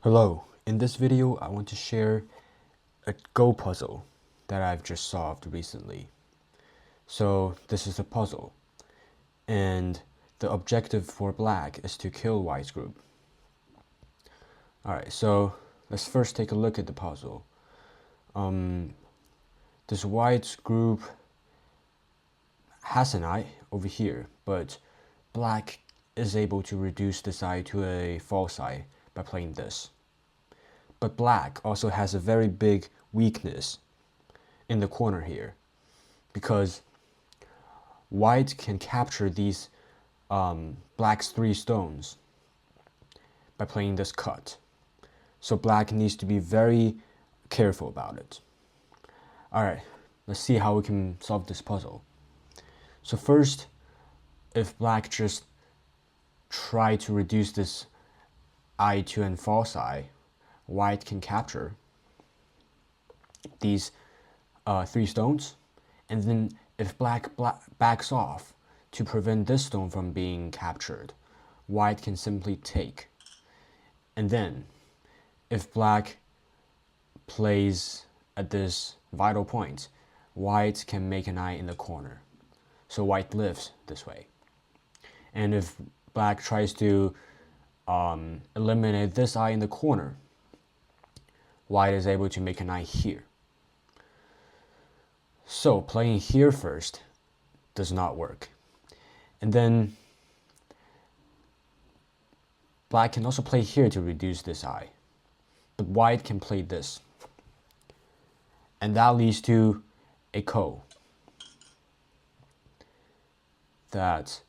Hello, in this video I want to share a Go puzzle that I've just solved recently. So this is a puzzle, and the objective for black is to kill white's group. Alright, so let's first take a look at the puzzle. This white's group has an eye over here, but black is able to reduce this eye to a false eye by playing this. But black also has a very big weakness in the corner here, because white can capture these black's 3 stones by playing this cut. So black needs to be very careful about it. Alright, let's see how we can solve this puzzle. So first, if black just try to reduce this eye to a false eye, white can capture these 3 stones, and then if black backs off to prevent this stone from being captured, white can simply take. And then if black plays at this vital point, white can make an eye in the corner, so white lives this way. And if black tries to eliminate this eye in the corner, white is able to make an eye here. So playing here first does not work. And then black can also play here to reduce this eye, but white can play this, and that leads to a ko that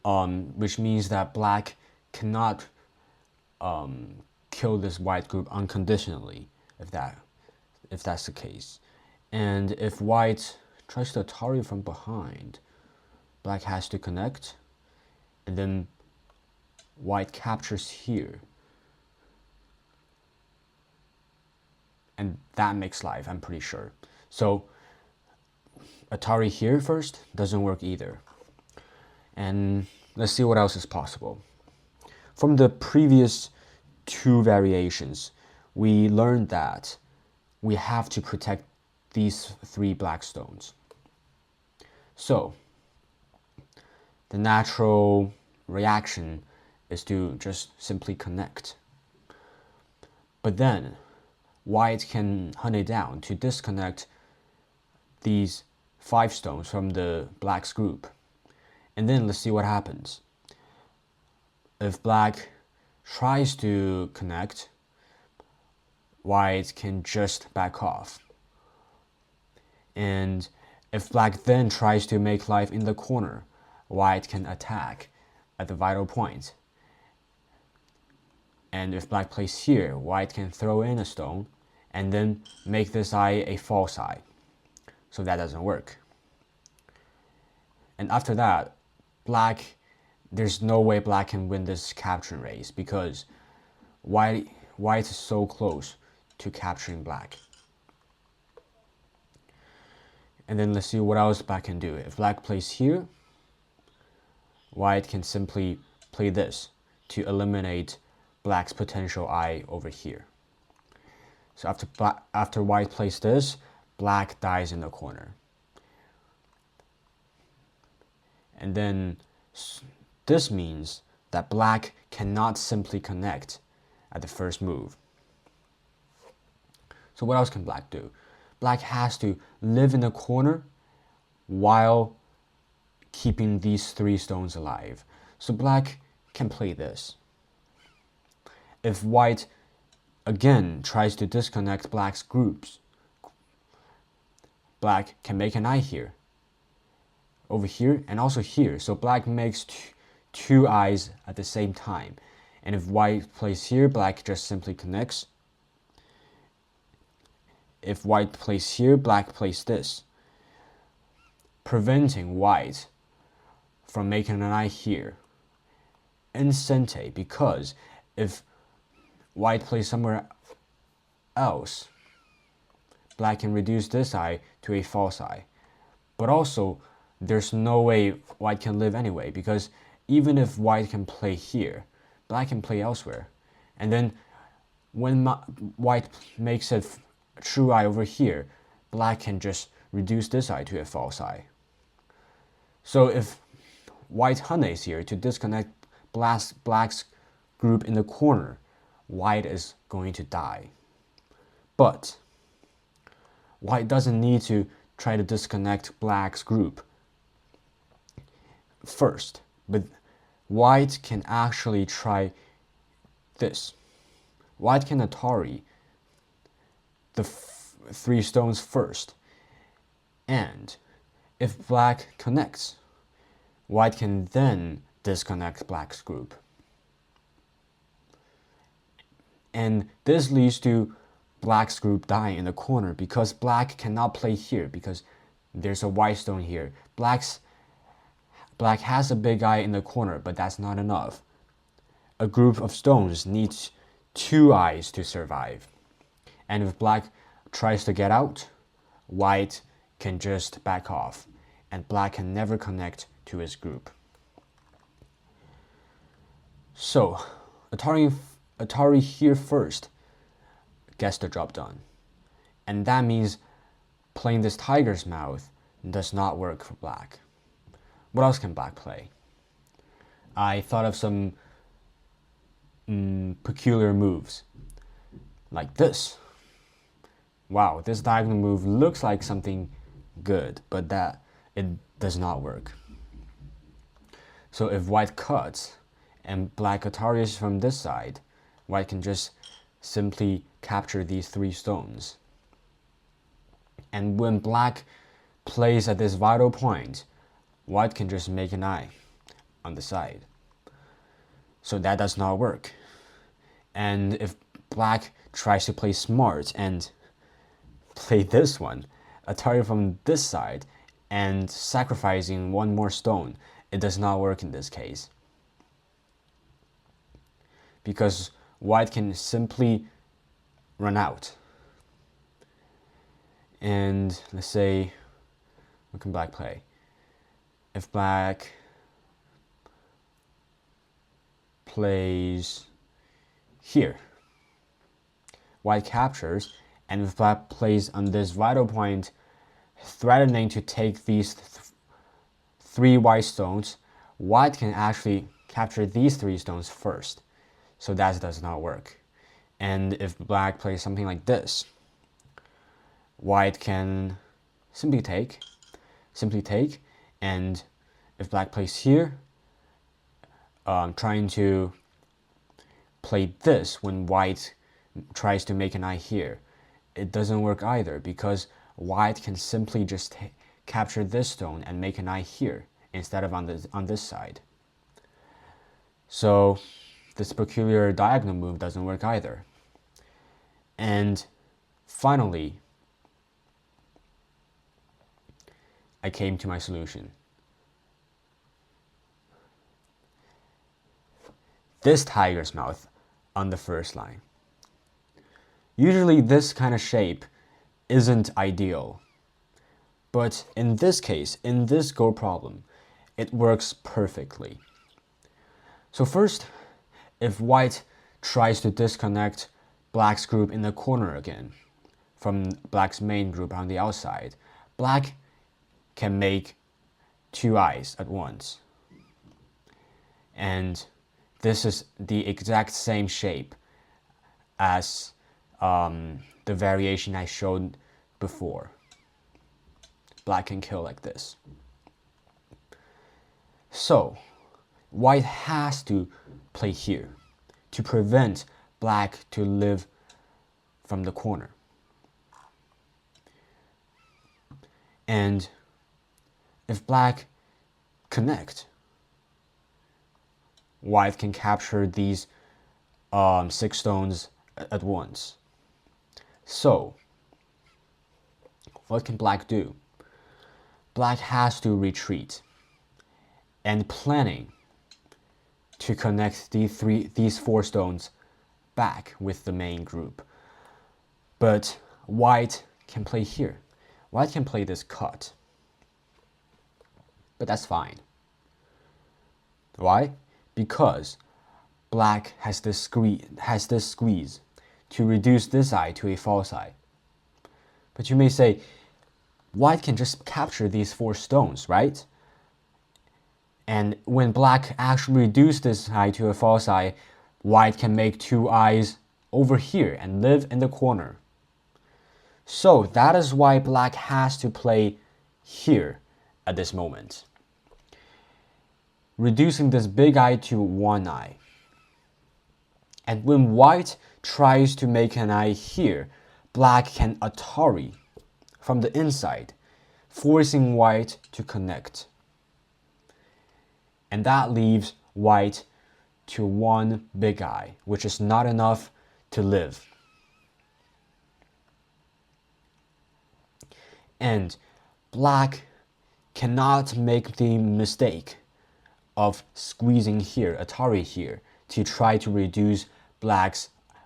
which means that black cannot kill this white group unconditionally, if that's the case. And if white tries to Atari from behind, black has to connect, and then white captures here, and that makes life, I'm pretty sure. So Atari here first doesn't work either. And let's see what else is possible. From the previous 2 variations, we learned that we have to protect these 3 black stones. So the natural reaction is to just simply connect. But then white can hunt it down to disconnect these 5 stones from the black's group. And then let's see what happens. If black tries to connect, white can just back off. And if black then tries to make life in the corner, white can attack at the vital point. And if black plays here, white can throw in a stone and then make this eye a false eye. So that doesn't work. And after that, there's no way black can win this capturing race, because white is so close to capturing black. And then let's see what else black can do. If black plays here, white can simply play this to eliminate black's potential eye over here. So after white plays this, black dies in the corner. And then this means that black cannot simply connect at the first move. So what else can black do? Black has to live in the corner while keeping these 3 stones alive. So black can play this. If white again tries to disconnect black's groups, black can make an eye here, over here, and also here. So black makes 2 eyes at the same time. And if white plays here, black just simply connects. If white plays here, black plays this, preventing white from making an eye here. Insente, because if white plays somewhere else, black can reduce this eye to a false eye. But also, there's no way white can live anyway, because even if white can play here, black can play elsewhere. And then when white makes a true eye over here, black can just reduce this eye to a false eye. So if white honeys here to disconnect black's group in the corner, white is going to die. But white doesn't need to try to disconnect black's group first, but white can actually try this. White can Atari the 3 stones first, and if black connects, white can then disconnect black's group. And this leads to black's group dying in the corner because black cannot play here because there's a white stone here. Black has a big eye in the corner, but that's not enough. A group of stones needs 2 eyes to survive. And if black tries to get out, white can just back off, and black can never connect to his group. So, Atari here first gets the job done. And that means playing this tiger's mouth does not work for black. What else can black play? I thought of some peculiar moves, like this. Wow, this diagonal move looks like something good, but that it does not work. So if white cuts and black Ataris from this side, white can just simply capture these 3 stones. And when black plays at this vital point, white can just make an eye on the side. So that does not work. And if black tries to play smart and play this one, Atari from this side, and sacrificing 1 more stone, it does not work in this case. Because white can simply run out. And let's say, what can black play? If black plays here, white captures, and if black plays on this vital point, threatening to take these 3 white stones, white can actually capture these 3 stones first. So that does not work. And if black plays something like this, white can simply take, and if black plays here, trying to play this when white tries to make an eye here, it doesn't work either because white can simply just capture this stone and make an eye here instead of on this side. So this peculiar diagonal move doesn't work either. And finally, I came to my solution. This tiger's mouth on the first line. Usually this kind of shape isn't ideal, but in this case, in this Go problem, it works perfectly. So first, if white tries to disconnect black's group in the corner again from black's main group on the outside, black can make 2 eyes at once. And this is the exact same shape as the variation I showed before. Black can kill like this. So white has to play here to prevent black to live from the corner. And if black connect, white can capture these 6 stones at once. So what can black do? Black has to retreat and planning to connect these 4 stones back with the main group. But white can play here. White can play this cut. But that's fine. Why? Because black has this squeeze to reduce this eye to a false eye. But you may say, white can just capture these 4 stones, right? And when black actually reduces this eye to a false eye, white can make 2 eyes over here and live in the corner. So that is why black has to play here at this moment, reducing this big eye to 1 eye. And when white tries to make an eye here, black can Atari from the inside, forcing white to connect. And that leaves white to 1 big eye, which is not enough to live. And black cannot make the mistake of squeezing here, Atari here, to try to reduce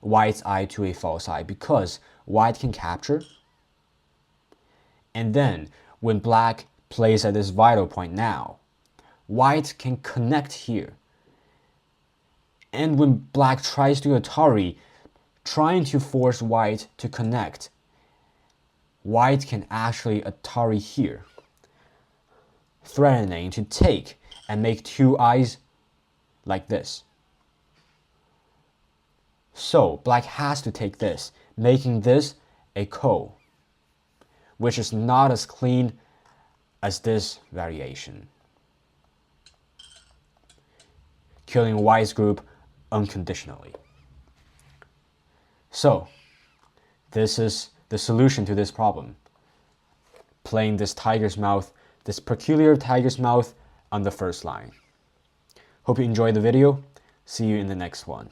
white's eye to a false eye, because white can capture. And then when black plays at this vital point now, white can connect here. And when black tries to Atari, trying to force white to connect, white can actually Atari here, threatening to take and make 2 eyes like this. So black has to take this, making this a ko, which is not as clean as this variation, killing white's group unconditionally. So this is the solution to this problem, playing this tiger's mouth, this peculiar tiger's mouth on the first line. Hope you enjoyed the video. See you in the next one.